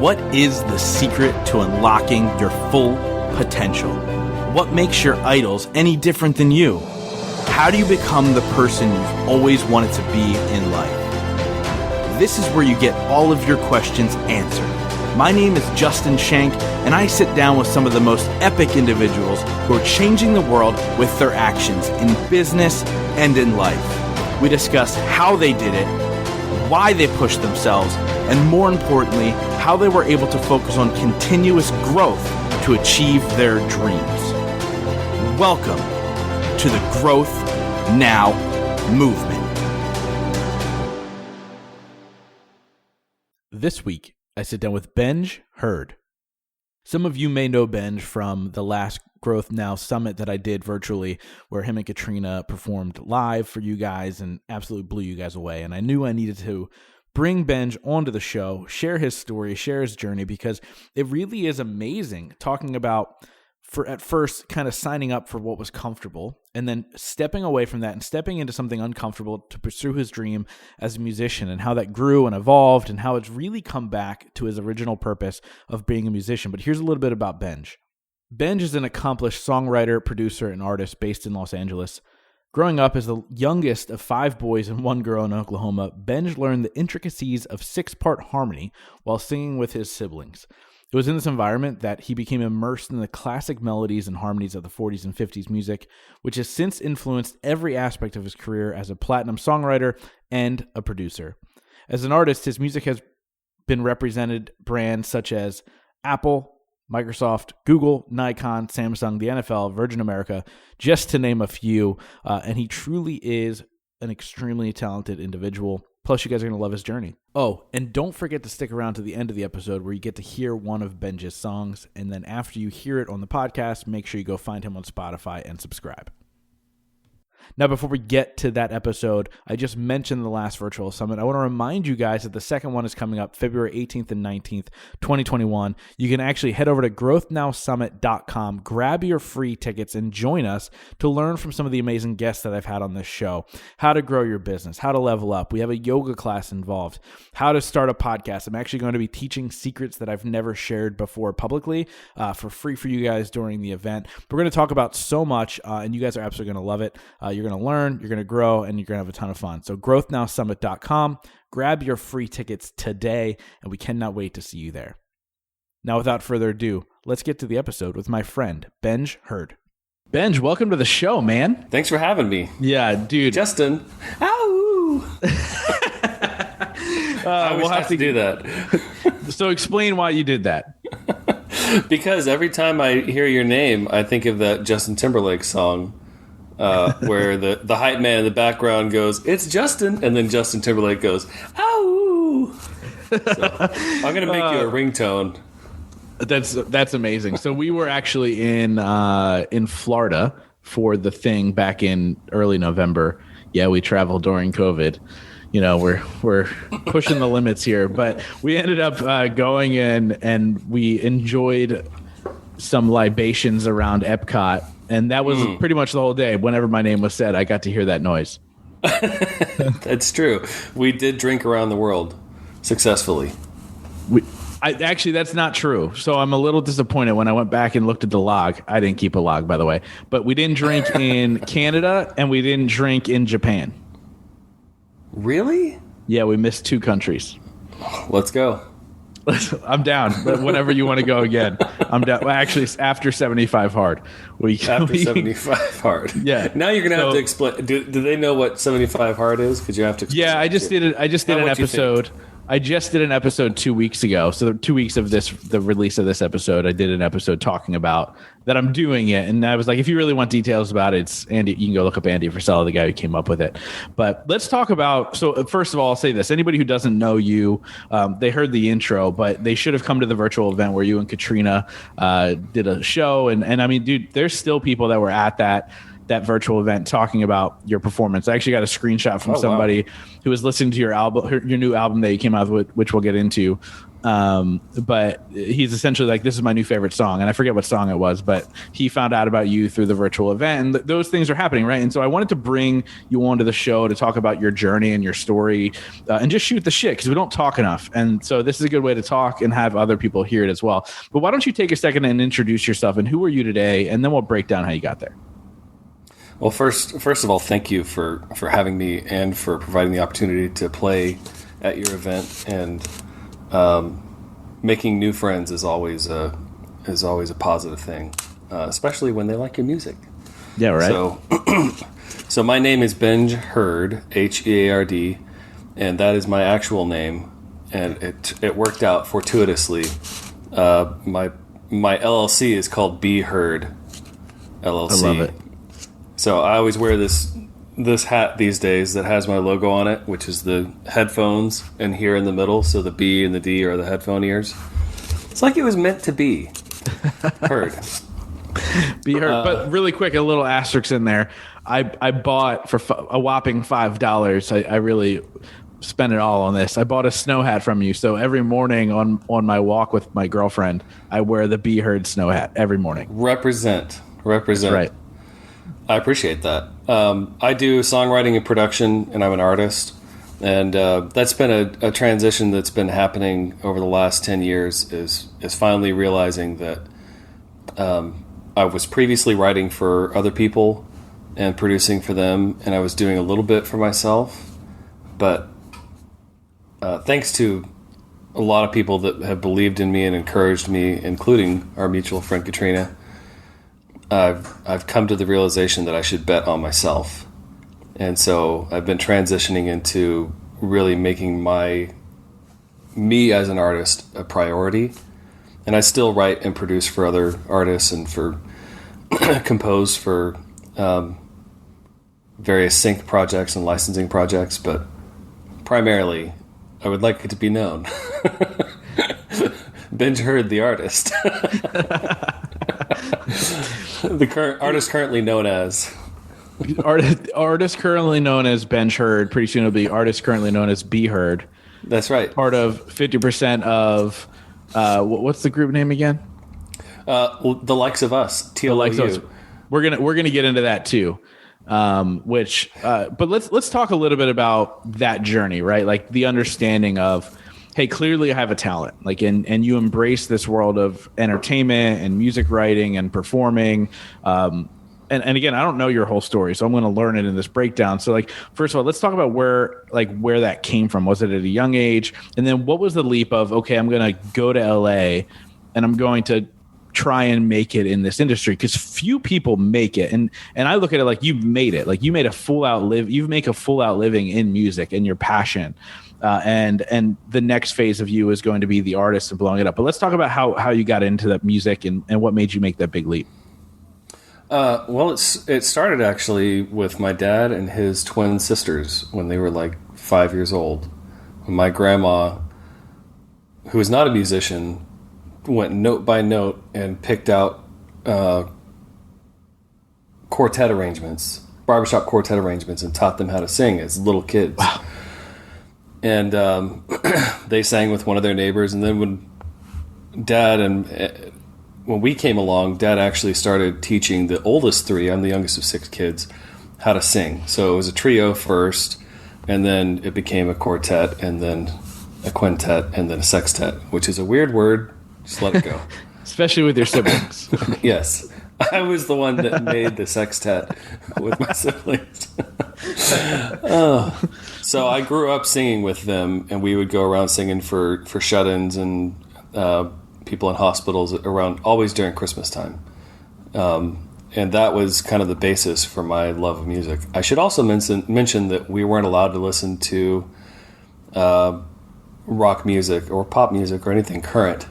What is the secret to unlocking your full potential? What makes your idols any different than you? How do you become the person you've always wanted to be in life? This is where you get all of your questions answered. My name is Justin Shank, and I sit down with some of the most epic individuals who are changing the world with their actions in business and in life. We discuss how they did it, why they pushed themselves, and more importantly, how they were able to focus on continuous growth to achieve their dreams. Welcome to the Growth Now movement. This week, I sit down with Benj Heard. Some of you may know Benj from the last Growth Now Summit that I did virtually, where him and Katrina performed live for you guys and absolutely blew you guys away. And I knew I needed to bring Benj onto the show, share his story, share his journey, because it really is amazing talking about, for at first, kind of signing up for what was comfortable and then stepping away from that and stepping into something uncomfortable to pursue his dream as a musician, and how that grew and evolved and how it's really come back to his original purpose of being a musician. But here's a little bit about Benj. Benj is an accomplished songwriter, producer, and artist based in Los Angeles. Growing up as the youngest of 5 boys and 1 girl in Oklahoma, Benj learned the intricacies of 6-part harmony while singing with his siblings. It was in this environment that he became immersed in the classic melodies and harmonies of the 40s and 50s music, which has since influenced every aspect of his career as a platinum songwriter and a producer. As an artist, his music has been represented brands such as Apple, Microsoft, Google, Nikon, Samsung, the NFL, Virgin America, just to name a few. And he truly is an extremely talented individual. Plus, you guys are going to love his journey. Oh, and don't forget to stick around to the end of the episode where you get to hear one of Benj's songs. And then after you hear it on the podcast, make sure you go find him on Spotify and subscribe. Now, before we get to that episode, I just mentioned the last virtual summit. I want to remind you guys that the second one is coming up February 18th and 19th, 2021. You can actually head over to growthnowsummit.com, grab your free tickets, and join us to learn from some of the amazing guests that I've had on this show. How to grow your business, how to level up. We have a yoga class involved, how to start a podcast. I'm actually going to be teaching secrets that I've never shared before publicly for free for you guys during the event. We're going to talk about so much, and you guys are absolutely going to love it. You're going to learn, you're going to grow, and you're going to have a ton of fun. So growthnowsummit.com, grab your free tickets today, and we cannot wait to see you there. Now, without further ado, let's get to the episode with my friend, Benj Heard. Benj, welcome to the show, man. Thanks for having me. Yeah, dude. Justin. Ow! We'll have to do that. So explain why you did that. Because every time I hear your name, I think of that Justin Timberlake song. Where the hype man in the background goes, "It's Justin," and then Justin Timberlake goes, "Ow!" So I'm gonna make you a ringtone. That's amazing. So we were actually in Florida for the thing back in early November. Yeah, we traveled during COVID. You know, we're pushing the limits here, but we ended up going in and we enjoyed some libations around Epcot. And that was pretty much the whole day. Whenever my name was said, I got to hear that noise. That's true. We did drink around the world successfully. Actually, that's not true. So I'm a little disappointed when I went back and looked at the log. I didn't keep a log, by the way. But we didn't drink in Canada and we didn't drink in Japan. Really? Yeah, we missed 2 countries. Let's go. I'm down. But whenever you want to go again, I'm down. Well, actually, it's after 75 hard. After 75 hard. Yeah. Now you're gonna have to explain. Do they know what 75 hard is? Because you have to explain. Yeah, I just did an episode. I just did an episode 2 weeks ago. So 2 weeks of the release of this episode, I did an episode talking about that I'm doing it. And I was like, if you really want details about it, it's Andy. You can go look up Andy Frisella, the guy who came up with it. But let's talk about, so first of all, I'll say this. Anybody who doesn't know you, they heard the intro, but they should have come to the virtual event where you and Katrina did a show. And I mean, dude, there's still people that were at that that virtual event talking about your performance. I actually got a screenshot from somebody who was listening to your album, your new album that you came out with, which we'll get into. But he's essentially like, this is my new favorite song. And I forget what song it was, but he found out about you through the virtual event, and those things are happening. Right. And so I wanted to bring you onto the show to talk about your journey and your story, and just shoot the shit, because we don't talk enough. And so this is a good way to talk and have other people hear it as well. But why don't you take a second and introduce yourself, and who are you today? And then we'll break down how you got there. Well, first of all, thank you for having me and for providing the opportunity to play at your event. And making new friends is always a positive thing, especially when they like your music. Yeah, right. So my name is Benj Heard, Heard, and that is my actual name. And it worked out fortuitously. My LLC is called Bebe Heard LLC. I love it. So I always wear this hat these days that has my logo on it, which is the headphones, and here in the middle, so the B and the D are the headphone ears. It's like it was meant to be. Heard. Be heard. But really quick, a little asterisk in there. I bought for a whopping $5. I really spent it all on this. I bought a snow hat from you, so every morning on my walk with my girlfriend, I wear the Be Heard snow hat every morning. Represent. That's right. I appreciate that. I do songwriting and production, and I'm an artist. And that's been a transition that's been happening over the last 10 years, is finally realizing that I was previously writing for other people and producing for them, and I was doing a little bit for myself. But thanks to a lot of people that have believed in me and encouraged me, including our mutual friend Katrina, I've come to the realization that I should bet on myself. And so I've been transitioning into really making me as an artist a priority. And I still write and produce for other artists and for compose for various sync projects and licensing projects, but primarily I would like it to be known. Benj Heard, the artist. The current artist currently known as artist currently known as Benj Heard. Pretty soon it'll be artist currently known as Be Heard. That's right. Part of 50% of what's the group name again? The Likes of Us. TLOU. We're gonna get into that too. But let's talk a little bit about that journey, right? Like the understanding of, hey, clearly I have a talent, like, and you embrace this world of entertainment and music writing and performing. And again, I don't know your whole story, so I'm going to learn it in this breakdown. So, like, first of all, let's talk about where that came from. Was it at a young age? And then what was the leap of, okay, I'm going to go to LA and I'm going to try and make it in this industry, because few people make it. And I look at it like you've made it. Like you make a full out living in music and your passion. And the next phase of you is going to be the artist and blowing it up. But let's talk about how you got into that music and what made you make that big leap. Well, it started actually with my dad and his twin sisters when they were like 5 years old. My grandma, who was not a musician, went note by note and picked out quartet arrangements, barbershop quartet arrangements, and taught them how to sing as little kids. Wow. And they sang with one of their neighbors. And then when we came along, Dad actually started teaching the oldest three, I'm the youngest of 6 kids, how to sing. So it was a trio first, and then it became a quartet, and then a quintet, and then a sextet, which is a weird word. Just let it go. Especially with your siblings. Yes. I was the one that made the sextet with my siblings. So I grew up singing with them, and we would go around singing for shut-ins and people in hospitals around, always during Christmas time. And that was kind of the basis for my love of music. I should also mention that we weren't allowed to listen to rock music or pop music or anything current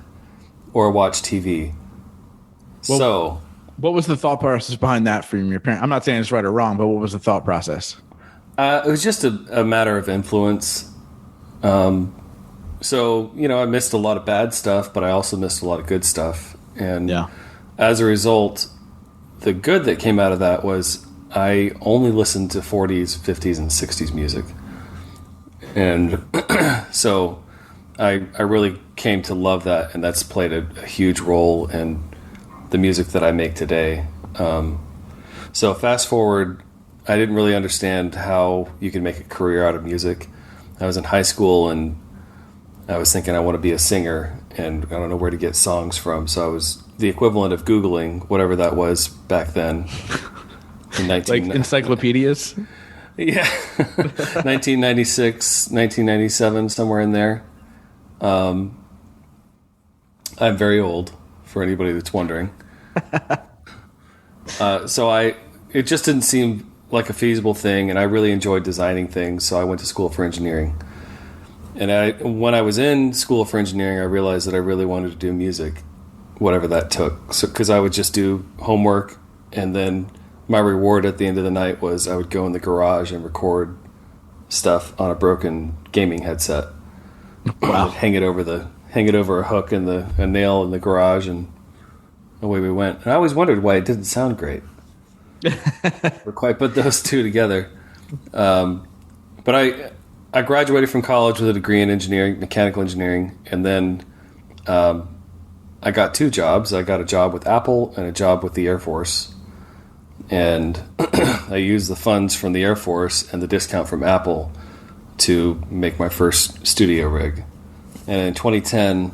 or watch TV. Well, what was the thought process behind that from your parents? I'm not saying it's right or wrong, but what was the thought process? It was just a matter of influence. So, I missed a lot of bad stuff, but I also missed a lot of good stuff. And as a result, the good that came out of that was I only listened to 40s, 50s, and 60s music. And so I really came to love that, and that's played a huge role in the music that I make today. So fast forward, I didn't really understand how you can make a career out of music. I was in high school, and I was thinking I want to be a singer, and I don't know where to get songs from. So I was the equivalent of Googling whatever that was back then. Like encyclopedias? Yeah. 1996, 1997, somewhere in there. I'm very old, for anybody that's wondering. It just didn't seem like a feasible thing, and I really enjoyed designing things, so I went to school for engineering. And when I was in school for engineering, I realized that I really wanted to do music, whatever that took. So, because I would just do homework, and then my reward at the end of the night was I would go in the garage and record stuff on a broken gaming headset. Wow. Hang it over a hook and a nail in the garage, and away we went. And I always wondered why it didn't sound great. Or quite put those two together. But I graduated from college with a degree in engineering, mechanical engineering, and then I got two jobs. I got a job with Apple and a job with the Air Force. And I used the funds from the Air Force and the discount from Apple to make my first studio rig. And in 2010,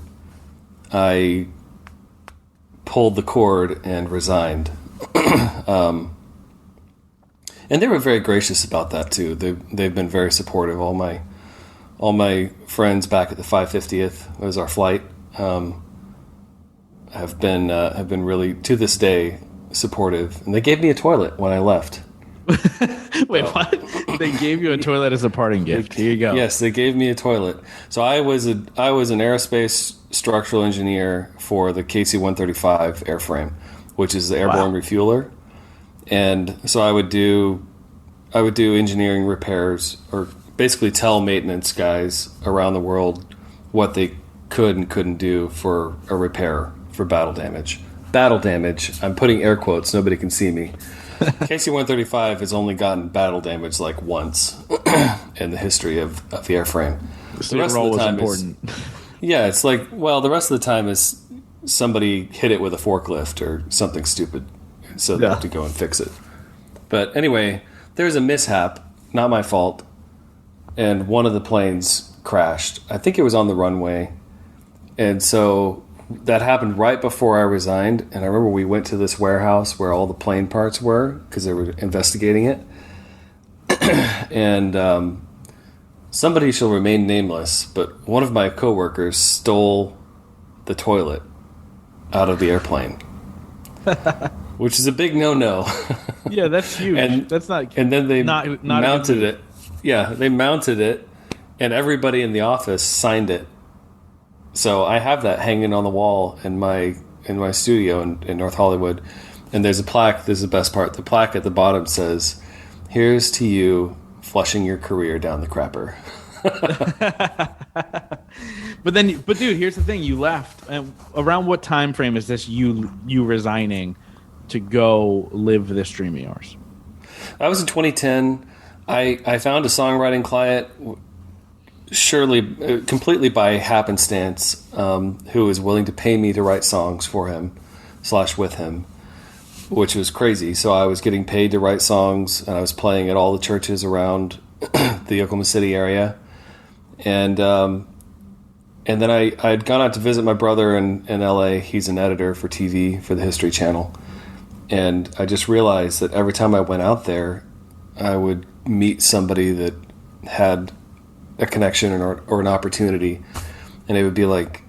I pulled the cord and resigned. And they were very gracious about that too. They've been very supportive. All my friends back at the 550th was our flight. Have been really, to this day, supportive. And they gave me a toilet when I left. Wait, what? They gave you a toilet as a parting gift. Here you go. Yes, they gave me a toilet. So I was an aerospace structural engineer for the KC-135 airframe, which is the airborne refueler. And so I would do engineering repairs, or basically tell maintenance guys around the world what they could and couldn't do for a repair for battle damage. Battle damage. I'm putting air quotes. Nobody can see me. KC-135 has only gotten battle damage like once in the history of the airframe. So the rest of the time was important. Yeah, it's like, well, the rest of the time is somebody hit it with a forklift or something stupid, so they have to go and fix it. But anyway, there was a mishap, not my fault, and one of the planes crashed. I think it was on the runway, and so that happened right before I resigned. And I remember we went to this warehouse where all the plane parts were because they were investigating it. And somebody shall remain nameless, but one of my coworkers stole the toilet out of the airplane, which is a big no-no. Yeah, that's huge. And that's not. And then they not mounted it. Yeah, they mounted it, and everybody in the office signed it. So I have that hanging on the wall in my studio in North Hollywood. And there's a plaque. This is the best part. The plaque at the bottom says, "Here's to you flushing your career down the crapper." But dude, here's the thing: you left. And around what time frame is this? You resigning to go live this dream of yours? I was in 2010. I found a songwriting client, surely completely by happenstance, who was willing to pay me to write songs for him / with him, which was crazy. So I was getting paid to write songs, and I was playing at all the churches around the Oklahoma City area. And then I had gone out to visit my brother in LA. He's an editor for TV for the History Channel. And I just realized that every time I went out there, I would meet somebody that had a connection or an opportunity. And it would be like,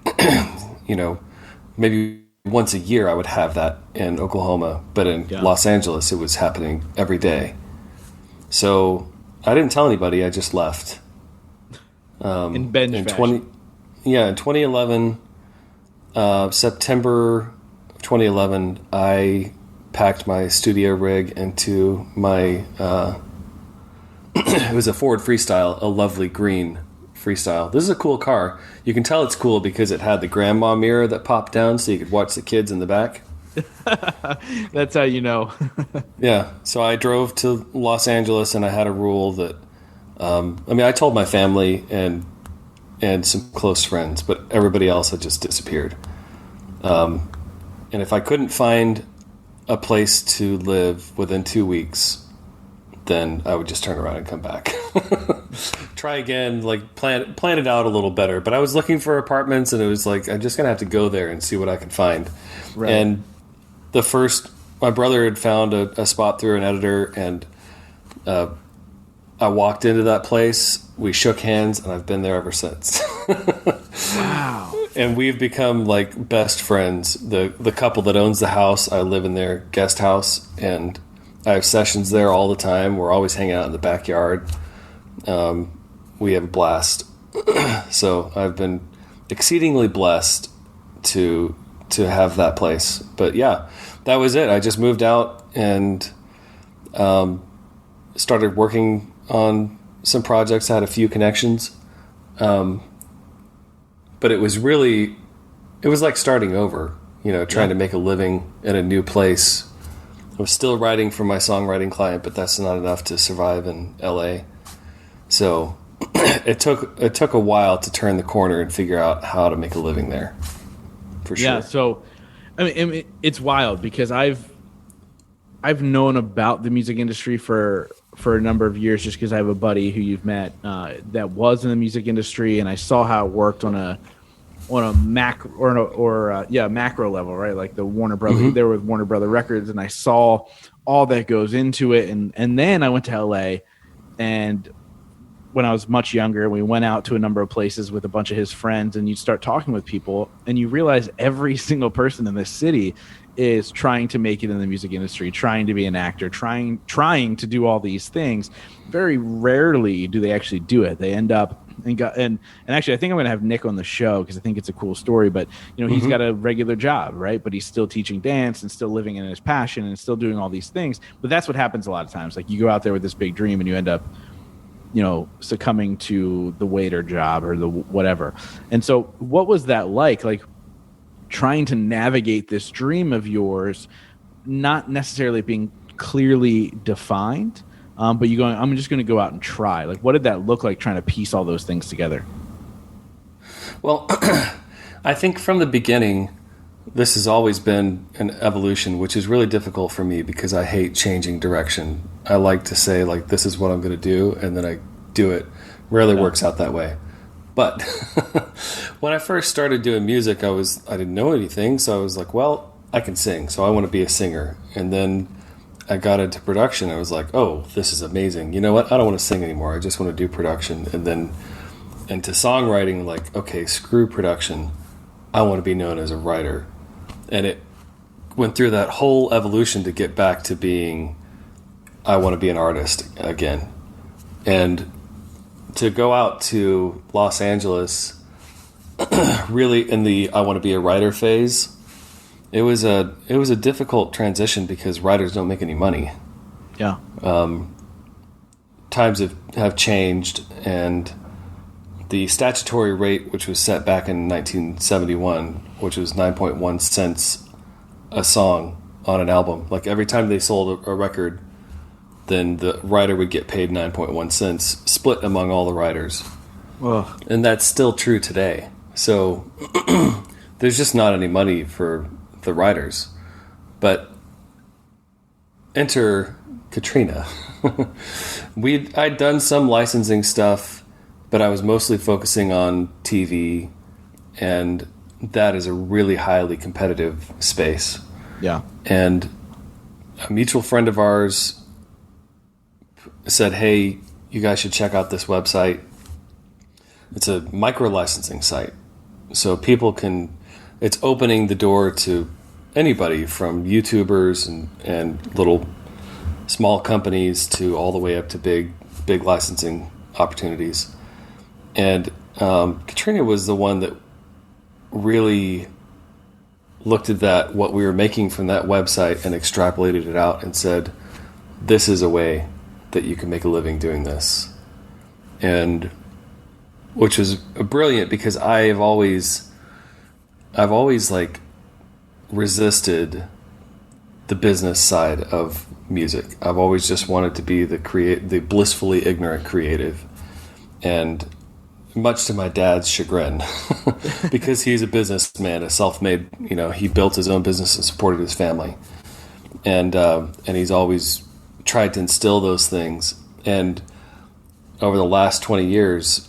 maybe once a year I would have that in Oklahoma. But in Los Angeles, it was happening every day. So I didn't tell anybody. I just left. In Benj fashion. In 2011, September of 2011, I packed my studio rig into my it was a Ford Freestyle, a lovely green Freestyle. This is a cool car. You can tell it's cool because it had the grandma mirror that popped down so you could watch the kids in the back. That's how you know. Yeah. So I drove to Los Angeles, and I had a rule that, I told my family and some close friends, but everybody else had just disappeared. And if I couldn't find a place to live within 2 weeks, then I would just turn around and come back. Try again, like plan it out a little better. But I was looking for apartments, and it was like, I'm just going to have to go there and see what I can find. Right. And my brother had found a spot through an editor, and I walked into that place, we shook hands, and I've been there ever since. Wow. And we've become like best friends. The couple that owns the house, I live in their guest house, and I have sessions there all the time. We're always hanging out in the backyard. We have a blast. So I've been exceedingly blessed to have that place. But yeah, that was it. I just moved out and started working on some projects. I had a few connections. But it was like starting over, trying to make a living in a new place. I was still writing for my songwriting client, but that's not enough to survive in LA. So it took a while to turn the corner and figure out how to make a living there. For sure. Yeah. So, it's wild because I've known about the music industry for a number of years, just because I have a buddy who you've met that was in the music industry, and I saw how it worked on a macro level, right? Like the Warner Brothers, Mm-hmm. they were with Warner Brother Records, and I saw all that goes into it, and then I went to LA, and when I was much younger, we went out to a number of places with a bunch of his friends, and you start talking with people, and you realize every single person in this city is trying to make it in the music industry, trying to be an actor, trying to do all these things. Very rarely do they actually do it. They end up and actually, I think I'm going to have Nick on the show because I think it's a cool story. But he's got a regular job, right? But he's still teaching dance and still living in his passion and still doing all these things. But that's what happens a lot of times. Like you go out there with this big dream and you end up, succumbing to the waiter job or the whatever. And so, what was that like? Like trying to navigate this dream of yours, not necessarily being clearly defined, but you going, I'm just going to go out and try. Like, what did that look like trying to piece all those things together? Well, I think from the beginning, this has always been an evolution, which is really difficult for me because I hate changing direction. I like to say, like, this is what I'm going to do, and then I do it. Rarely works out that way. But when I first started doing music, I didn't know anything, so I was like, well, I can sing, so I want to be a singer. And then I got into production. I was like, oh, this is amazing. You know what? I don't want to sing anymore. I just want to do production. And then into songwriting, like, okay, screw production. I want to be known as a writer. And it went through that whole evolution to get back to being, I want to be an artist again. And to go out to Los Angeles, really in the I want to be a writer phase, it was a difficult transition because writers don't make any money. Yeah. Times have changed, and the statutory rate, which was set back in 1971, which was 9.1 cents a song on an album. Like every time they sold a record, then the writer would get paid 9.1 cents, split among all the writers. Ugh. And that's still true today. So there's just not any money for the writers. But enter Katrina. I'd done some licensing stuff, but I was mostly focusing on TV, and that is a really highly competitive space. Yeah. And a mutual friend of ours said, hey, you guys should check out this website. It's a micro licensing site. So people it's opening the door to anybody from YouTubers and little small companies to all the way up to big licensing opportunities. And Katrina was the one that really looked at what we were making from that website and extrapolated it out and said, this is a way that you can make a living doing this. And which was brilliant because I've always like resisted the business side of music. I've always just wanted to be the blissfully ignorant creative, and much to my dad's chagrin, because he's a businessman, a self-made. He built his own business and supported his family, and he's always tried to instill those things. And over the last 20 years,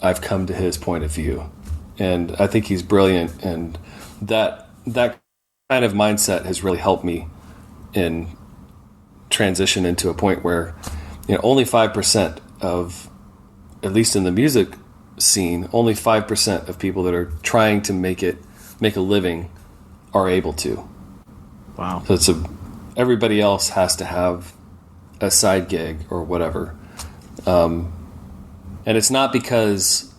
I've come to his point of view, and I think he's brilliant. And that kind of mindset has really helped me in transition into a point where, only 5% of, at least in the music scene, only 5% of people that are trying to make a living are able to. Wow. So everybody else has to have a side gig or whatever. And it's not because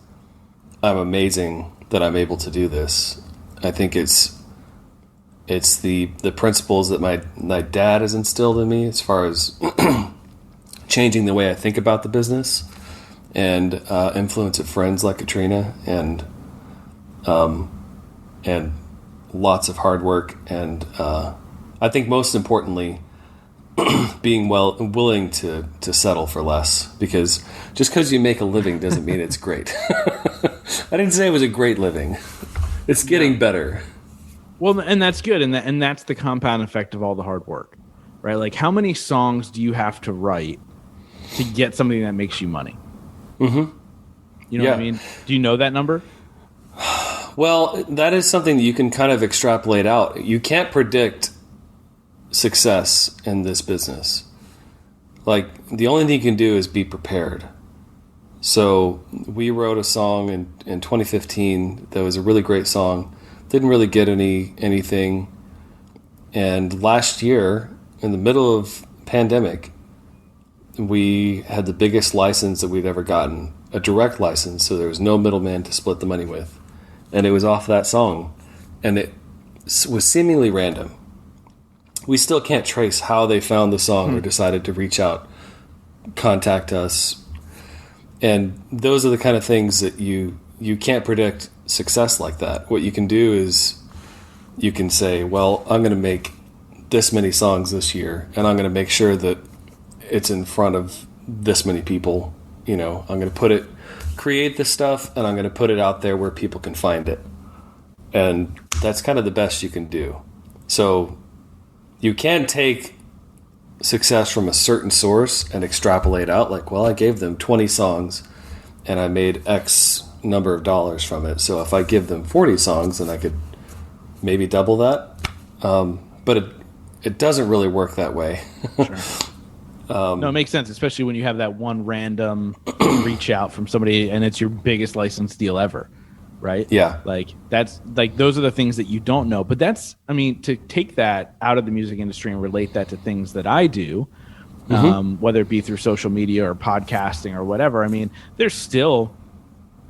I'm amazing that I'm able to do this. I think it's the principles that my dad has instilled in me, as far as changing the way I think about the business, and influence of friends like Katrina, and lots of hard work, and I think most importantly, being willing to settle for less, because just because you make a living doesn't mean it's great. I didn't say it was a great living. It's getting better. Well, and that's good, and that's the compound effect of all the hard work, right? Like, how many songs do you have to write to get something that makes you money? Mm-hmm. You know what I mean? Do you know that number? Well, that is something that you can kind of extrapolate out. You can't predict success in this business. Like, the only thing you can do is be prepared. So we wrote a song in 2015 that was a really great song. Didn't really get anything. And last year, in the middle of pandemic, we had the biggest license that we'd ever gotten, a direct license, so there was no middleman to split the money with. And it was off that song. And it was seemingly random. We still can't trace how they found the song or decided to reach out, contact us. And those are the kind of things that you can't predict success like that. What you can do is you can say, well, I'm going to make this many songs this year, and I'm going to make sure that it's in front of this many people. I'm going to create this stuff, and I'm going to put it out there where people can find it. And that's kind of the best you can do. So you can take success from a certain source and extrapolate out, like, well, I gave them 20 songs and I made X number of dollars from it. So if I give them 40 songs, then I could maybe double that. But it doesn't really work that way. Sure. No, it makes sense, especially when you have that one random reach out from somebody and it's your biggest license deal ever, right? Yeah. Those are the things that you don't know. But to take that out of the music industry and relate that to things that I do, whether it be through social media or podcasting or whatever, there's still,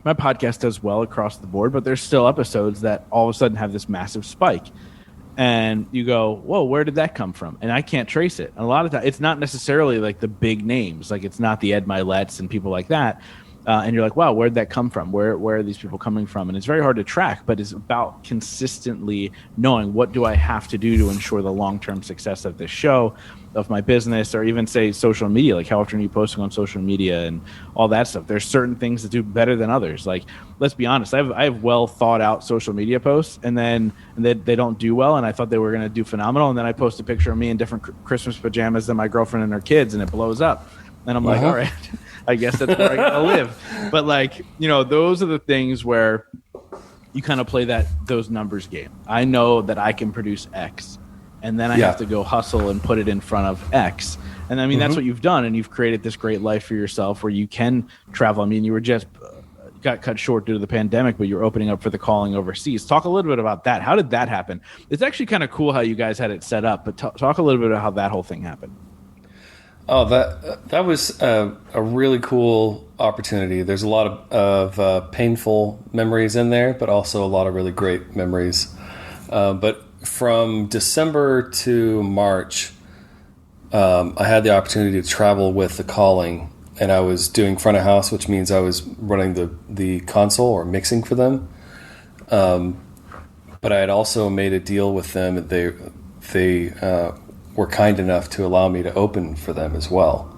my podcast does well across the board, but there's still episodes that all of a sudden have this massive spike. And you go, whoa, where did that come from? And I can't trace it. And a lot of times, it's not necessarily like the big names. Like, it's not the Ed Milet's and people like that. And you're like, wow, where'd that come from? Where are these people coming from? And it's very hard to track, but it's about consistently knowing, what do I have to do to ensure the long-term success of this show, of my business, or even, say, social media. Like, how often are you posting on social media and all that stuff? There's certain things that do better than others. Like, let's be honest, I have well thought out social media posts, and then they don't do well, and I thought they were going to do phenomenal, and then I post a picture of me in different Christmas pajamas than my girlfriend and her kids, and it blows up. And I'm like, all right, I guess that's where I gotta live. But those are the things where you kind of play those numbers game. I know that I can produce X, and then I have to go hustle and put it in front of X. And that's what you've done, and you've created this great life for yourself where you can travel. You were just got cut short due to the pandemic, but you're opening up for the calling overseas. Talk a little bit about that. How did that happen? It's actually kind of cool how you guys had it set up, but talk a little bit about how that whole thing happened. Oh, that was a really cool opportunity. There's a lot of painful memories in there, but also a lot of really great memories. But from December to March, I had the opportunity to travel with the calling, and I was doing front of house, which means I was running the console or mixing for them. But I had also made a deal with them. They were kind enough to allow me to open for them as well.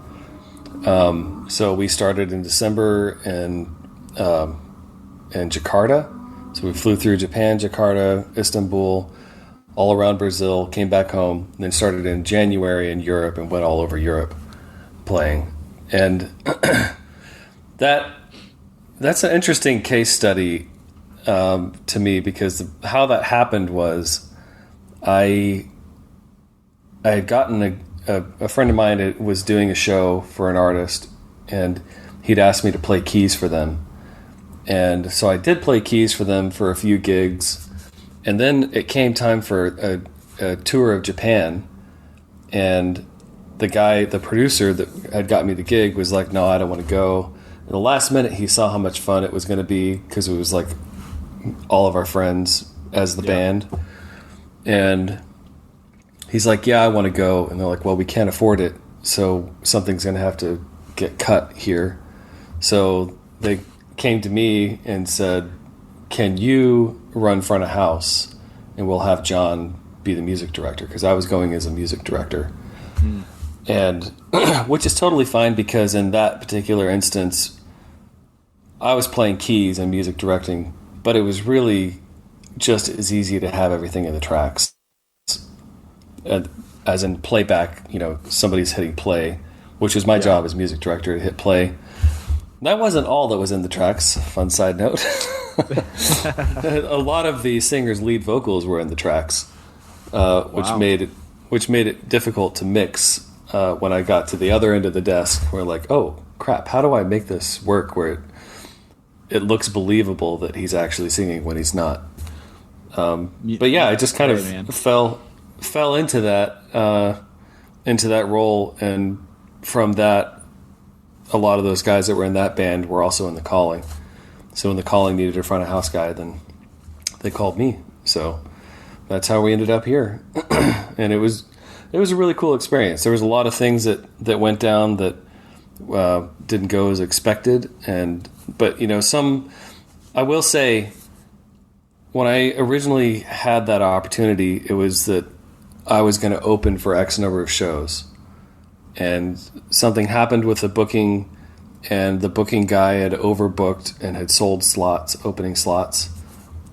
So we started in December in Jakarta. So we flew through Japan, Jakarta, Istanbul, all around Brazil, came back home, and then started in January in Europe and went all over Europe playing. And that's an interesting case study to me, because how that happened was I had gotten a friend of mine that was doing a show for an artist, and he'd asked me to play keys for them. And so I did play keys for them for a few gigs. And then it came time for a tour of Japan. And the producer that had got me the gig was like, no, I don't want to go. And the last minute, he saw how much fun it was going to be, because it was like all of our friends as the band. And he's like, yeah, I want to go. And they're like, well, we can't afford it, so something's going to have to get cut here. So they came to me and said, can you run front of house, and we'll have John be the music director, because I was going as a music director. And which is totally fine, because in that particular instance I was playing keys and music directing, but it was really just as easy to have everything in the tracks. And as in playback, somebody's hitting play, which was my job as music director, to hit play. That wasn't all that was in the tracks. Fun side note. A lot of the singers' lead vocals were in the tracks, which made it difficult to mix. When I got to the other end of the desk, we're like, oh crap, how do I make this work where it looks believable that he's actually singing when he's not? But yeah, I just kind of fell into that role, and from that, a lot of those guys that were in that band were also in the Calling. So when the Calling needed a front of house guy, then they called me. So that's how we ended up here. And it was a really cool experience. There was a lot of things that went down that didn't go as expected. But I will say, when I originally had that opportunity, it was that I was going to open for X number of shows. And something happened with the booking, and the booking guy had overbooked and had sold opening slots,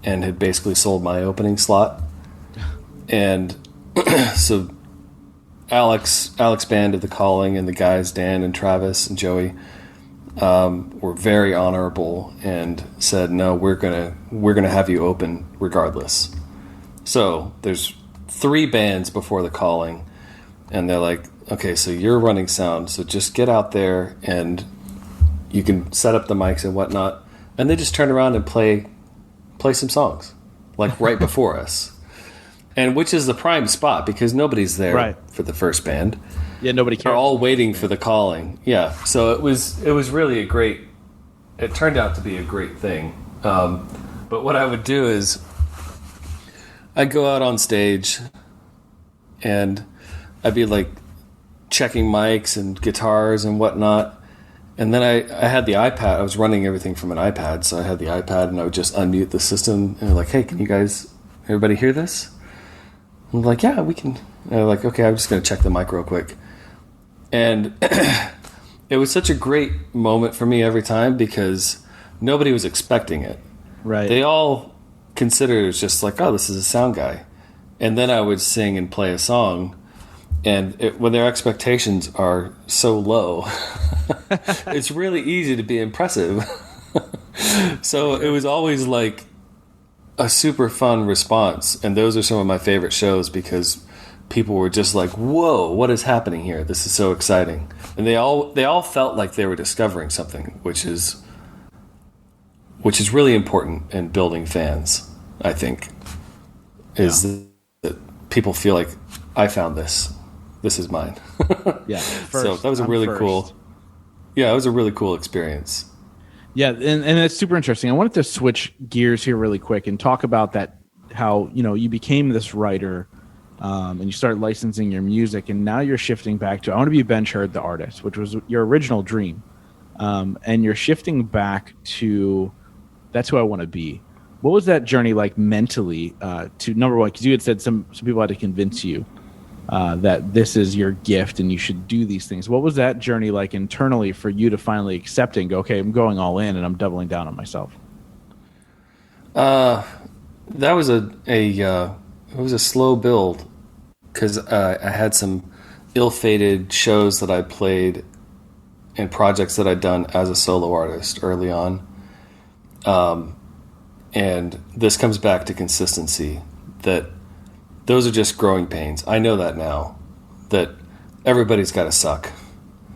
and had basically sold my opening slot. And so Alex Band of the Calling, and the guys Dan and Travis and Joey were very honorable and said, no, we're gonna have you open regardless. So there's 3 bands before the Calling, and they're like, okay, so you're running sound, so just get out there and you can set up the mics and whatnot. And they just turn around and play some songs, like right before us. And which is the prime spot, because nobody's there for the first band. Yeah, nobody cares. They're all waiting for the Calling. Yeah, so it was really it turned out to be a great thing. But what I would do is I'd go out on stage and I'd be like checking mics and guitars and whatnot. And then I had the iPad. I was running everything from an iPad, so I had the iPad, and I would just unmute the system and like, hey, can you guys, everybody hear this? I'm like, yeah, we can. And they're like, okay, I'm just going to check the mic real quick. And it was such a great moment for me every time, because nobody was expecting it. Right. They all considered it as just like, oh, this is a sound guy. And then I would sing and play a song, and when their expectations are so low, it's really easy to be impressive. So it was always like a super fun response, and those are some of my favorite shows, because people were just like, whoa, what is happening here? This is so exciting. And they all felt like they were discovering something, which is really important in building fans, I think, is that people feel like, I found this is mine. Yeah. So that was a really cool experience. Yeah, and it's super interesting. I wanted to switch gears here really quick and talk about that, how you became this writer, and you started licensing your music, and now you're shifting back to, I want to be Benj Heard, the artist, which was your original dream, and you're shifting back to, that's who I want to be. What was that journey like mentally, to number one, because you had said some people had to convince you, that this is your gift and you should do these things. What was that journey like internally for you to finally accept and go, okay, I'm going all in and I'm doubling down on myself? That was it was a slow build because I had some ill-fated shows that I played and projects that I'd done as a solo artist early on. And this comes back to consistency, that those are just growing pains. I know that now, that everybody's got to suck.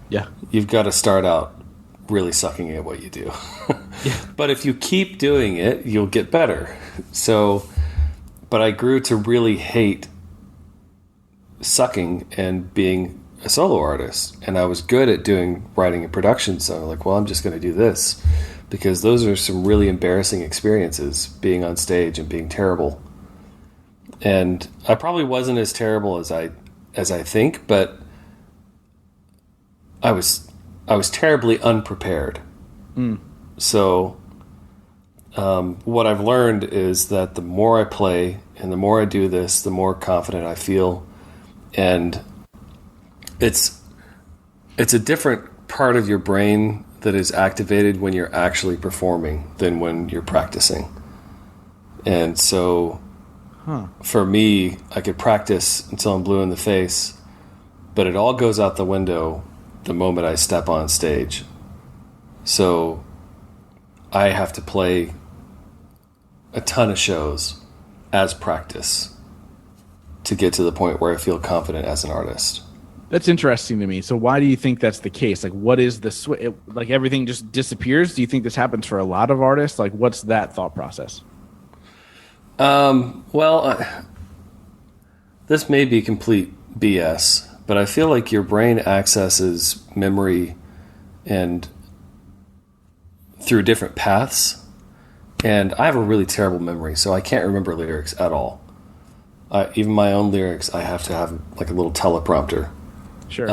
Yeah. You've got to start out really sucking at what you do. Yeah. But if you keep doing it, you'll get better. But I grew to really hate sucking and being a solo artist. And I was good at doing writing and production. So I'm like, well, I'm just going to do this, because those are some really embarrassing experiences, being on stage and being terrible. And I probably wasn't as terrible as I think, but I was terribly unprepared. So what I've learned is that the more I play and the more I do this, the more confident I feel. And it's a different part of your brain that is activated when you're actually performing than when you're practicing. And so for me, I could practice until I'm blue in the face, but it all goes out the window the moment I step on stage. So I have to play a ton of shows as practice to get to the point where I feel confident as an artist. That's interesting to me. So why do you think that's the case? Like, what is the switch? Like, everything just disappears? Do you think this happens for a lot of artists? Like, what's that thought process? This may be complete BS, but I feel like your brain accesses memory and through different paths. And I have a really terrible memory, so I can't remember lyrics at all. Even my own lyrics, I have to have like a little teleprompter. Sure.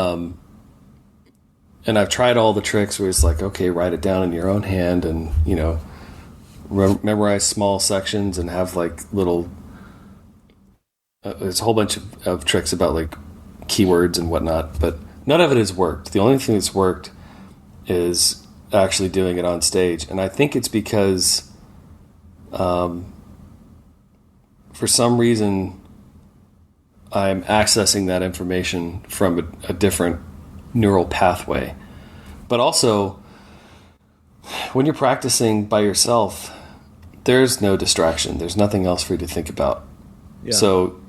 And I've tried all the tricks where it's like, okay, write it down in your own hand and, memorize small sections and have like little, there's a whole bunch of tricks about like keywords and whatnot, but none of it has worked. The only thing that's worked is actually doing it on stage. And I think it's because, for some reason, I'm accessing that information from a different neural pathway. But also, when you're practicing by yourself, there's no distraction. There's nothing else for you to think about. Yeah. So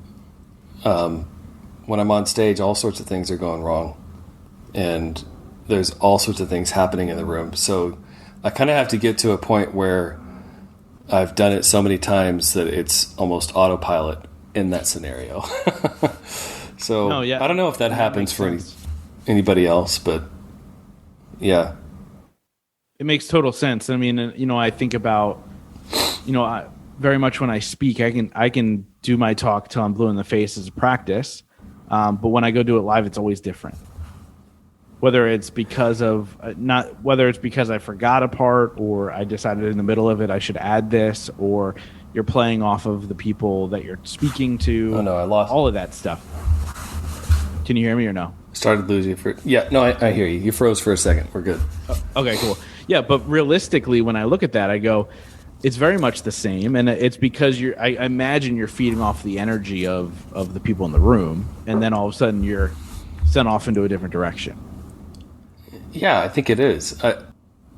when I'm on stage, all sorts of things are going wrong. And there's all sorts of things happening in the room. So I kind of have to get to a point where I've done it so many times that it's almost autopilot in that scenario. So I don't know if that happens for anybody else, but yeah. It makes total sense. I mean, I think about, very much when I speak, I can do my talk till I'm blue in the face as a practice. But when I go do it live, it's always different. Whether it's because I forgot a part, or I decided in the middle of it I should add this, or you're playing off of the people that you're speaking to. Oh no, I lost all of that stuff. Can you hear me or no? Started losing I hear you. You froze for a second. We're good. Okay, cool. Yeah, but realistically, when I look at that, I go, it's very much the same, and it's because I imagine you're feeding off the energy of the people in the room, and then all of a sudden you're sent off into a different direction. Yeah, I think it is.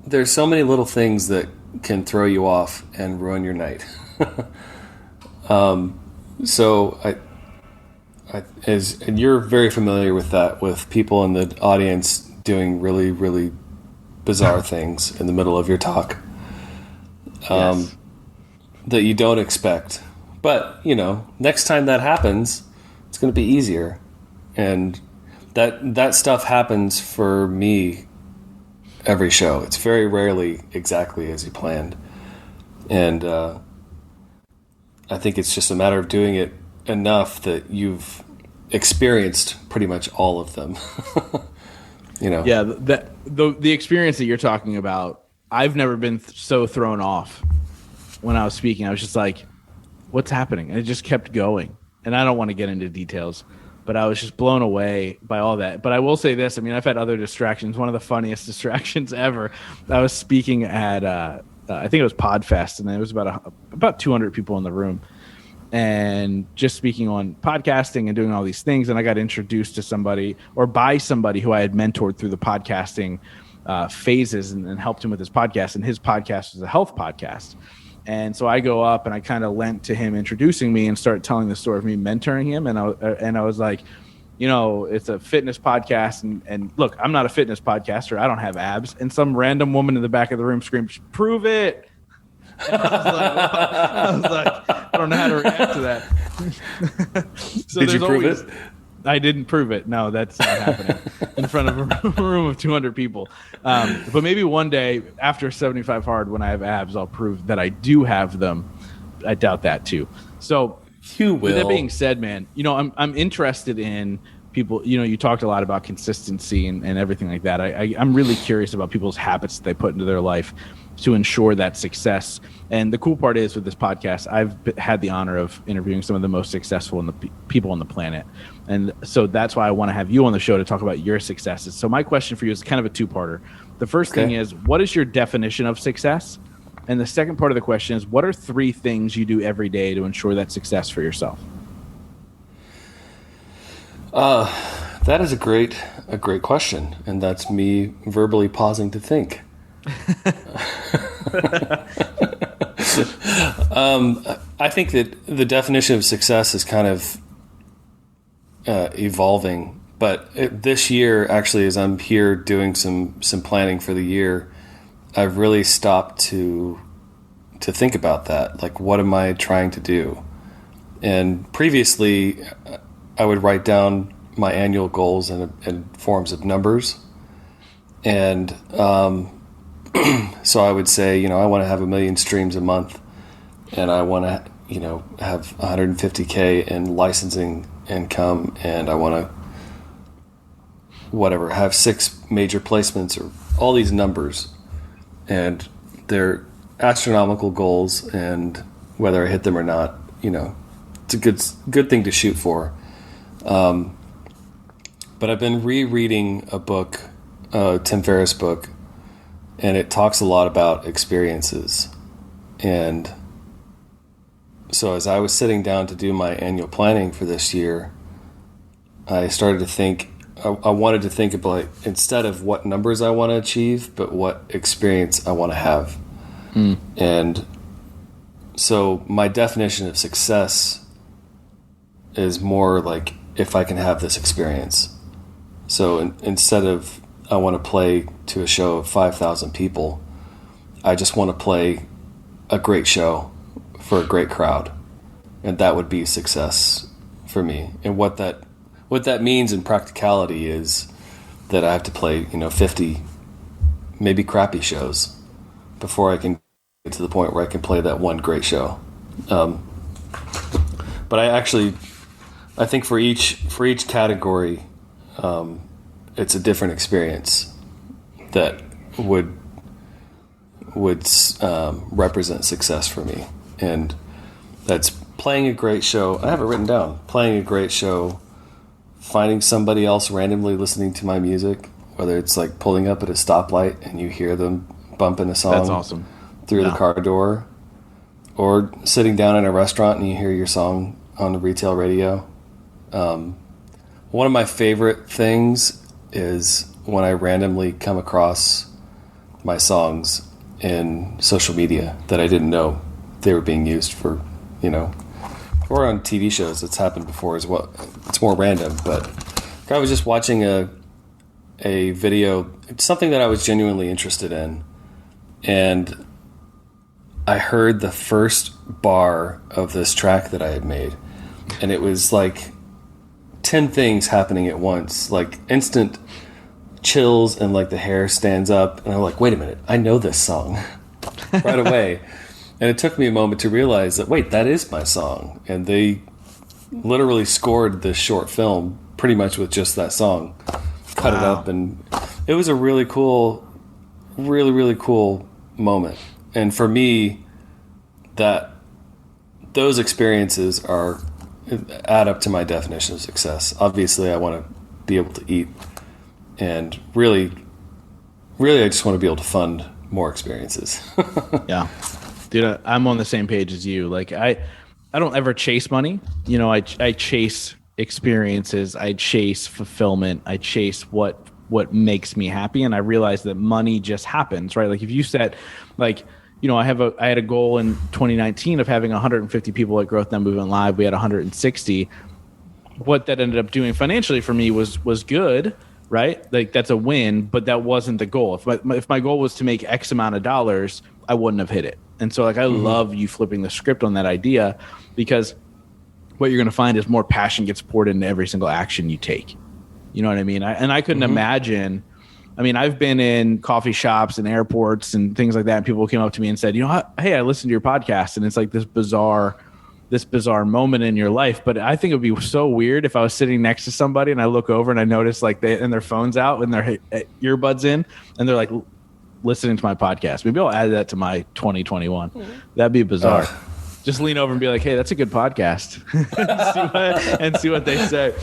There's so many little things that can throw you off and ruin your night. And you're very familiar with that, with people in the audience doing really, really bizarre things in the middle of your talk that you don't expect. But, next time that happens, it's going to be easier. And that stuff happens for me every show. It's very rarely exactly as you planned. And I think it's just a matter of doing it enough that you've experienced pretty much all of them. Yeah, the experience that you're talking about, I've never been so thrown off when I was speaking. I was just like, what's happening? And it just kept going. And I don't want to get into details, but I was just blown away by all that. But I will say this, I mean, I've had other distractions. One of the funniest distractions ever, I was speaking at, I think it was Podfest, and there was about 200 people in the room, and just speaking on podcasting and doing all these things. And I got introduced to somebody, or by somebody who I had mentored through the podcasting phases and helped him with his podcast. And his podcast was a health podcast. And so I go up and I kind of lent to him introducing me and started telling the story of me mentoring him. And I was like, you know, it's a fitness podcast. And look, I'm not a fitness podcaster. I don't have abs. And some random woman in the back of the room screamed, "Prove it." And I was like, I don't know how to react to that. So did you prove it? I didn't prove it. No, that's not happening in front of a room of 200 people. But maybe one day after 75 hard, when I have abs, I'll prove that I do have them. I doubt that too. So you will. With that being said, man, you know, I'm interested in people. You know, you talked a lot about consistency and everything like that. I'm really curious about people's habits that they put into their life to ensure that success. And the cool part is with this podcast, I've had the honor of interviewing some of the most successful people on the planet. And so that's why I want to have you on the show to talk about your successes. So my question for you is kind of a two-parter. The first thing is, what is your definition of success? And the second part of the question is, what are 3 things you do every day to ensure that success for yourself? That is a great question. And that's me verbally pausing to think. I think that the definition of success is kind of evolving, but this year, actually, as I'm here doing some planning for the year, I've really stopped to think about that. Like, what am I trying to do? And previously, I would write down my annual goals in forms of numbers, and so I would say, you know, I want to have 1 million streams a month, and I want to, you know, have 150K in licensing income, and I want to, have 6 major placements, or all these numbers, and they're astronomical goals, and whether I hit them or not, you know, it's a good thing to shoot for. But I've been rereading a book, Tim Ferriss book, and it talks a lot about experiences. And so as I was sitting down to do my annual planning for this year, I started to think, I wanted to think about, instead of what numbers I want to achieve, but what experience I want to have. And so my definition of success is more like, if I can have this experience. So instead of, I want to play to a show of 5,000 people, I just want to play a great show for a great crowd. And that would be success for me. And what that means in practicality is that I have to play, 50 maybe crappy shows before I can get to the point where I can play that one great show. But I think for each category, it's a different experience that would represent success for me. And that's playing a great show. I have it written down. Playing a great show, finding somebody else randomly listening to my music, whether it's like pulling up at a stoplight and you hear them bumping a song. That's awesome. Through the car door, or sitting down in a restaurant and you hear your song on the retail radio. One of my favorite things is when I randomly come across my songs in social media that I didn't know they were being used for, or on TV shows. It's happened before as well. It's more random, but I was just watching a video, something that I was genuinely interested in, and I heard the first bar of this track that I had made, and it was like 10 things happening at once, like instant chills, and like the hair stands up, and I'm like, wait a minute, I know this song right away. And it took me a moment to realize that, wait, that is my song. And they literally scored this short film pretty much with just that song, cut it up, and it was a really cool moment. And for me, that those experiences are add up to my definition of success. Obviously, I want to be able to eat, and really, I just want to be able to fund more experiences. Yeah, dude, I'm on the same page as you. Like I don't ever chase money. You know, I chase experiences. I chase fulfillment. I chase what makes me happy. And I realize that money just happens, right? Like if you set, like, you know, I had a goal in 2019 of having 150 people at Growth Now Movement Live. We had 160. What that ended up doing financially for me was good, right? Like that's a win, but that wasn't the goal. If my goal was to make X amount of dollars, I wouldn't have hit it. And so like I love you flipping the script on that idea, because what you're going to find is more passion gets poured into every single action you take. You know what I mean? I couldn't imagine. I mean, I've been in coffee shops and airports and things like that, and people came up to me and said, you know, hey, I listened to your podcast, and it's like this bizarre moment in your life. But I think it would be so weird if I was sitting next to somebody and I look over and I notice like and their phone's out and their earbuds in, and they're like listening to my podcast. Maybe I'll add that to my 2021. That'd be bizarre. Just lean over and be like, hey, that's a good podcast. and see what they say.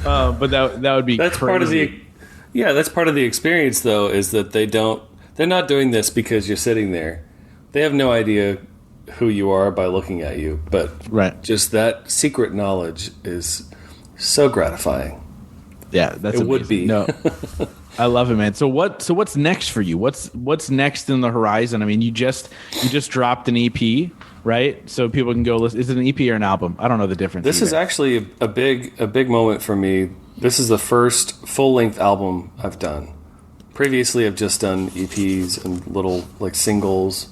But that would be that's crazy. That's part of the experience, though, is that they're not doing this because you're sitting there. They have no idea who you are by looking at you. But just that secret knowledge is so gratifying. Yeah, that's it would be. No, I love it, man. So what's next for you? What's next in the horizon? I mean, you just dropped an EP, right? So people can go listen. Is it an EP or an album? I don't know the difference. This is actually a big moment for me. This is the first full-length album I've done. Previously, I've just done EPs and little like singles,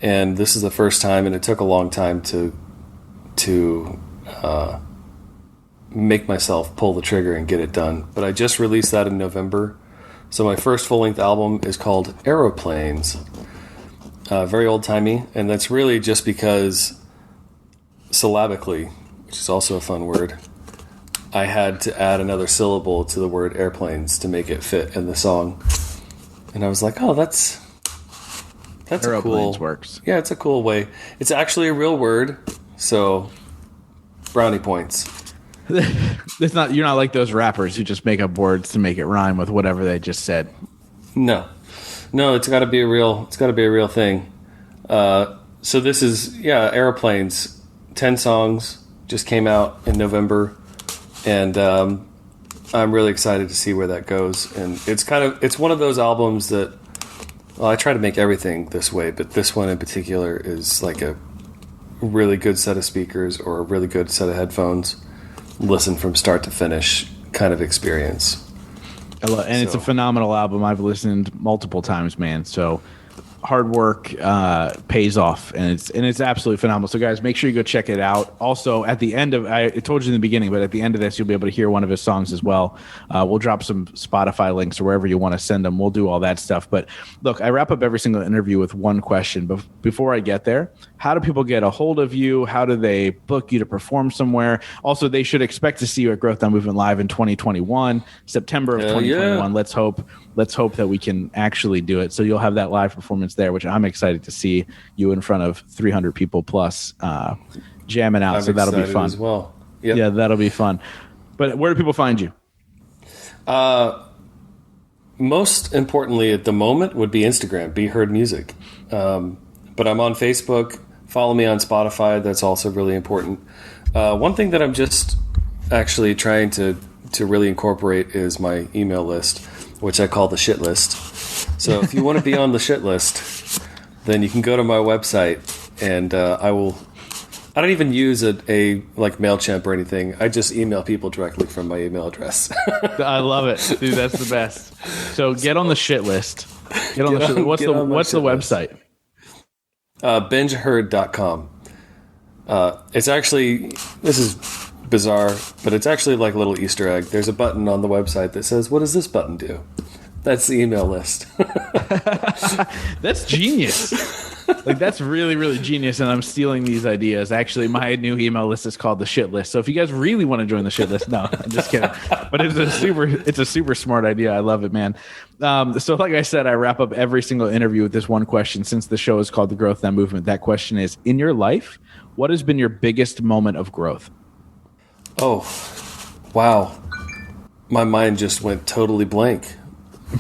and this is the first time. And it took a long time to make myself pull the trigger and get it done. But I just released that in November. So my first full-length album is called Aeroplanes. Very old-timey, and that's really just because syllabically, which is also a fun word, I had to add another syllable to the word airplanes to make it fit in the song. And I was like, oh, that's Aeroplanes cool. Works. Yeah, it's a cool way. It's actually a real word, so brownie points. It's not. You're not like those rappers who just make up words to make it rhyme with whatever they just said. No, it's got to be a real. It's got to be a real thing. So this is Aeroplanes. 10 songs just came out in November, and I'm really excited to see where that goes. And it's one of those albums that, well, I try to make everything this way, but this one in particular is like a really good set of speakers or a really good set of headphones. Listen from start to finish kind of experience. It's a phenomenal album. I've listened multiple times, man. So hard work pays off, and it's absolutely phenomenal. So guys, make sure you go check it out. Also, at the end of, I told you in the beginning, but at the end of this, you'll be able to hear one of his songs as well. We'll drop some Spotify links or wherever you want to send them. We'll do all that stuff. But look, I wrap up every single interview with one question. But before I get there, how do people get a hold of you? How do they book you to perform somewhere? Also, they should expect to see you at Growth Now Movement Live in 2021, September of 2021. Yeah. Let's hope that we can actually do it. So you'll have that live performance there, which I'm excited to see you in front of 300 people plus jamming out. So that'll be fun as well. Yep. Yeah, that'll be fun. But where do people find you? Most importantly at the moment would be Instagram, Be Heard Music. But I'm on Facebook. Follow me on Spotify. That's also really important. One thing that I'm just actually trying to really incorporate is my email list, which I call the shit list. So if you want to be on the shit list, then you can go to my website, and I don't even use a like MailChimp or anything. I just email people directly from my email address. I love it, dude. That's the best. So get on the shit list. Get on the shit list. What's the website? BenjHeard.com. It's actually, this is bizarre, but it's actually like a little Easter egg. There's a button on the website that says, what does this button do? That's the email list. That's genius. Like, that's really, really genius, and I'm stealing these ideas. Actually, my new email list is called the shit list. So if you guys really want to join the shit list, no, I'm just kidding. But it's a super smart idea. I love it, man. So like I said, I wrap up every single interview with this one question. Since the show is called The Growth Now Movement, that question is, in your life, what has been your biggest moment of growth? Oh, wow. My mind just went totally blank.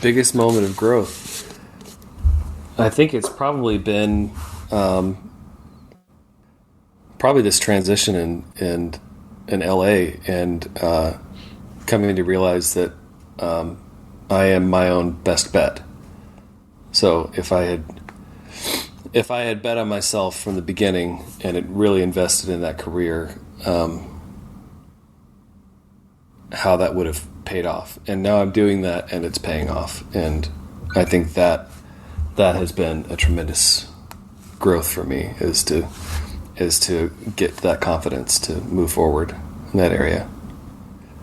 Biggest moment of growth. I think it's probably been probably this transition in LA and coming to realize that I am my own best bet. So if I had bet on myself from the beginning and had really invested in that career, how that would have paid off. And now I'm doing that and it's paying off. And I think that has been a tremendous growth for me, is to get that confidence to move forward in that area.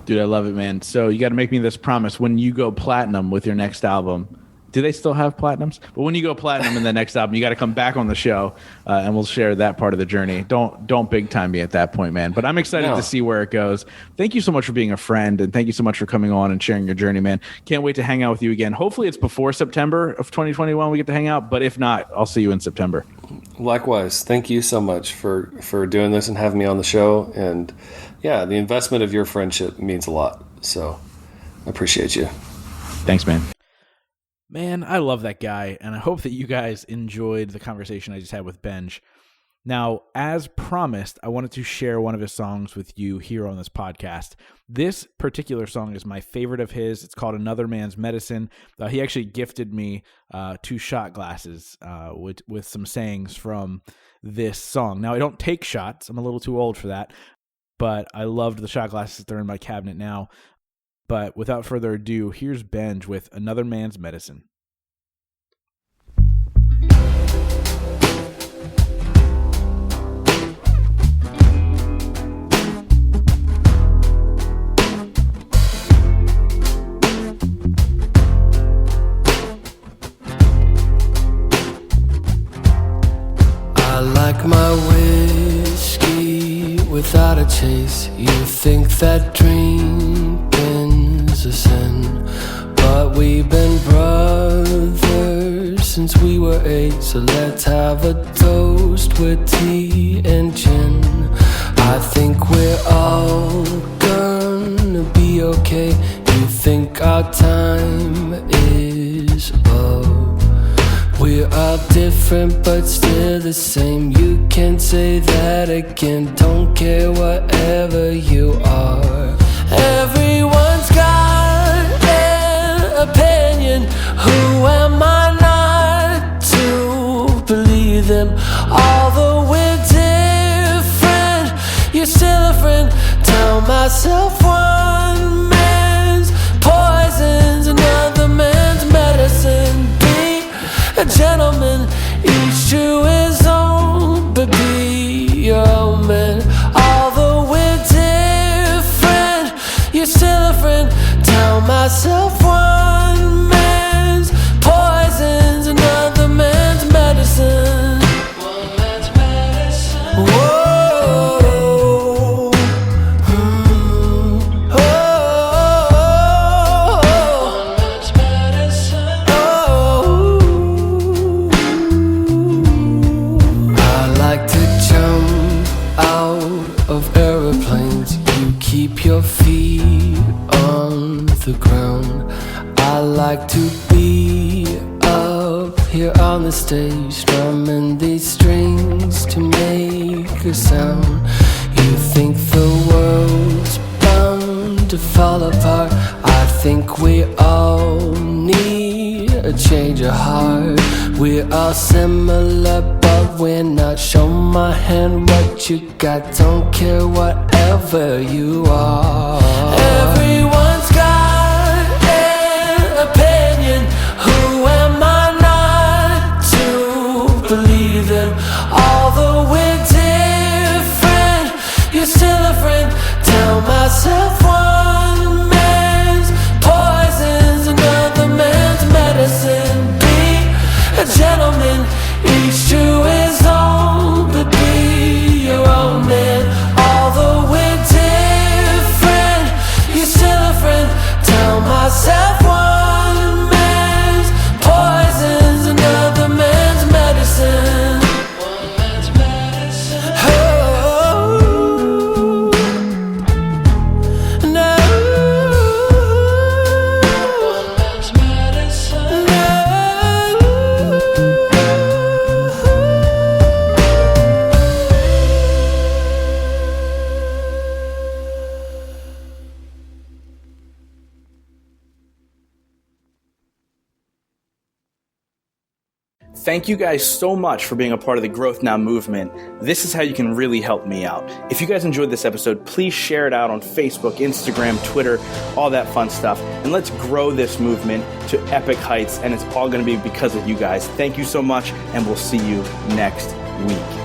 Dude, I love it, man. So you got to make me this promise. When you go platinum with your next album, do they still have platinums? But when you go platinum in the next album, you got to come back on the show, and we'll share that part of the journey. Don't big time me at that point, man. But I'm excited to see where it goes. Thank you so much for being a friend, and thank you so much for coming on and sharing your journey, man. Can't wait to hang out with you again. Hopefully it's before September of 2021 we get to hang out, but if not, I'll see you in September. Likewise. Thank you so much for doing this and having me on the show. And yeah, the investment of your friendship means a lot. So I appreciate you. Thanks, man. Man, I love that guy, and I hope that you guys enjoyed the conversation I just had with Benj. Now, as promised, I wanted to share one of his songs with you here on this podcast. This particular song is my favorite of his. It's called Another Man's Medicine. He actually gifted me 2 shot glasses with some sayings from this song. Now, I don't take shots. I'm a little too old for that, but I loved the shot glasses. They're in my cabinet now. But without further ado, here's Benj with Another Man's Medicine. I like my whiskey without a chase. You think that drinking's a sin, but we've been brothers since we were 8. So let's have a toast with tea and gin. I think we're all gonna be okay. You think our time is up. We're all different but still the same. You can say that again. Don't care whatever you are. Everyone's got an opinion. Who am I not to believe them? Although we're different, you're still a friend. Tell myself one man's poison's another man's medicine. A gentleman, each to his own, but be your own man. Although we're different, you're still a friend. Tell myself one man's poison's another man's medicine. One man's medicine. Whoa. Aeroplanes, you keep your feet on the ground. I like to be up here on the stage, strumming these strings to make a sound. You think the world's bound to fall apart. I think we all need a change of heart. We're all similar, but we're not. Show my hand what you got. Don't care whatever you are. Everyone's got an opinion. Who am I not to believe them? Although we're different, you're still a friend. Tell myself one man's poison's another man's medicine. Be a gentleman, each to his own, but be your own man. Although we're different, you're still a friend. Tell myself one man's poison's another man's medicine. One man's medicine. Oh. Thank you guys so much for being a part of the Growth Now movement. This is how you can really help me out. If you guys enjoyed this episode, please share it out on Facebook, Instagram, Twitter, all that fun stuff. And let's grow this movement to epic heights. And it's all going to be because of you guys. Thank you so much, and we'll see you next week.